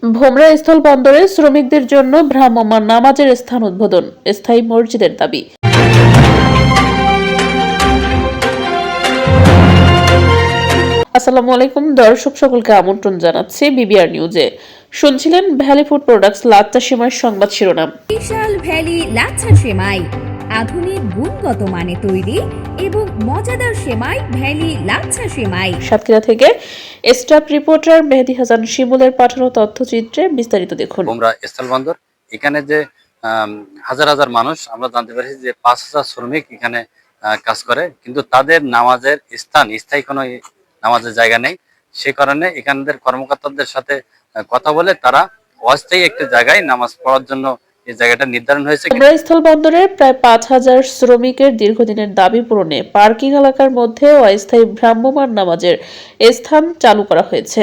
ভোমরা স্থল বন্দরে শ্রমিকদের জন্য ভ্রাম্যমাণ নামাজের স্থান উদ্বোধন, স্থায়ী মসজিদের দাবি। আসসালামু আলাইকুম দর্শক, সকলকে আমন্ত্রণ জানাচ্ছি বিবিআর নিউজে। শুনছিলেন ভ্যালি ফুড প্রোডাক্টস লাচ্ছা সেমাই সংবাদ শিরোনাম। বিশাল ভ্যালি লাচ্ছা সেমাই, আধুনিক গুণগত মানে তৈরি এবং মজাদার সেমাই। ভ্যালি লাচ্ছা সেমাই। সাতক্ষীরা থেকে স্টাফ রিপোর্টার মেহেদী হাসান শিমুলের পাঠানো তথ্যচিত্রে বিস্তারিত দেখুন। ভোমরা স্থলবন্দর, এখানে যে হাজার হাজার মানুষ, আমরা জানতে পারছি যে 5,000 শ্রমিক এখানে কাজ করে, কিন্তু তাদের নামাজের স্থান, স্থায়ী কোনো নামাজের জায়গা নেই। সে কারণে এখানকার কর্মকর্তাদের সাথে কথা বলে তারা অস্থায়ী একটি জায়গায় নামাজ পড়ার জন্য এই জায়গাটা নির্ধারণ হয়েছে। ভোমরা স্থল বন্দরে প্রায় 5,000 শ্রমিকের দীর্ঘদিনের দাবি পূরণে পার্কিং এলাকার মধ্যে অস্থায়ী ভ্রাম্যমাণ নামাজের স্থান চালু করা হয়েছে।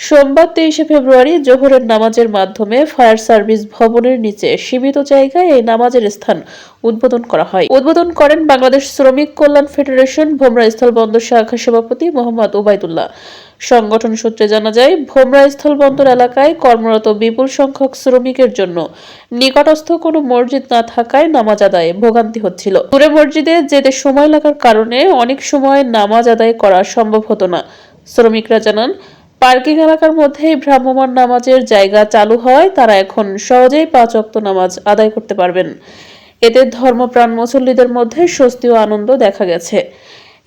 সোমবার 23 ফেব্রুয়ারি জোহরের নামাজের মাধ্যমে ফায়ার সার্ভিস ভবনের নিচে সীমিত জায়গায় এই নামাজের স্থান উদ্বোধন করা হয়। উদ্বোধন করেন বাংলাদেশ শ্রমিক কল্যাণ ফেডারেশন ভোমরা স্থল বন্দর শাখা সভাপতি মোহাম্মদ ওবায়দুল্লাহ। সংগঠন সূত্রে জানা যায়, ভোমরা স্থল বন্দর এলাকায় কর্মরত বিপুল সংখ্যক শ্রমিকের জন্য নিকটস্থ কোনো মসজিদ না থাকায় নামাজ আদায়ে ভোগান্তি হচ্ছিল। দূরে মসজিদে যেতে সময় লাগার কারণে অনেক সময় নামাজ আদায় করা সম্ভব হতো না। শ্রমিকরা জানান, পার্কিং এলাকার মধ্যেই ভ্রাম্যমাণ নামাজের জায়গা চালু হয়, তারা এখন সহজেই 5 ওয়াক্ত নামাজ আদায় করতে পারবেন। এতে ধর্মপ্রাণ মুসল্লিদের মধ্যে স্বস্তি ও আনন্দ দেখা গেছে।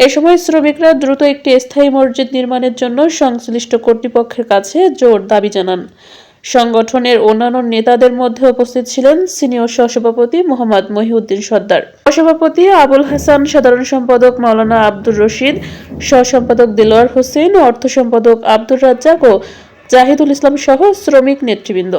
এ সময় শ্রমিকরা দ্রুত একটি স্থায়ী মসজিদ নির্মাণের জন্য সংশ্লিষ্ট কর্তৃপক্ষের কাছে জোর দাবি জানান। সংগঠনের অন্যান্য নেতাদের মধ্যে উপস্থিত ছিলেন সিনিয়র সহসভাপতি মোহাম্মদ মহিউদ্দিন সর্দার, সহসভাপতি আবুল হাসান, সাধারণ সম্পাদক মাওলানা আব্দুর রশিদ, সহসম্পাদক দিলওয়ার হোসেন, অর্থ সম্পাদক আব্দুর রাজ্জাক ও জাহিদুল ইসলাম সহ শ্রমিক নেতৃবৃন্দ।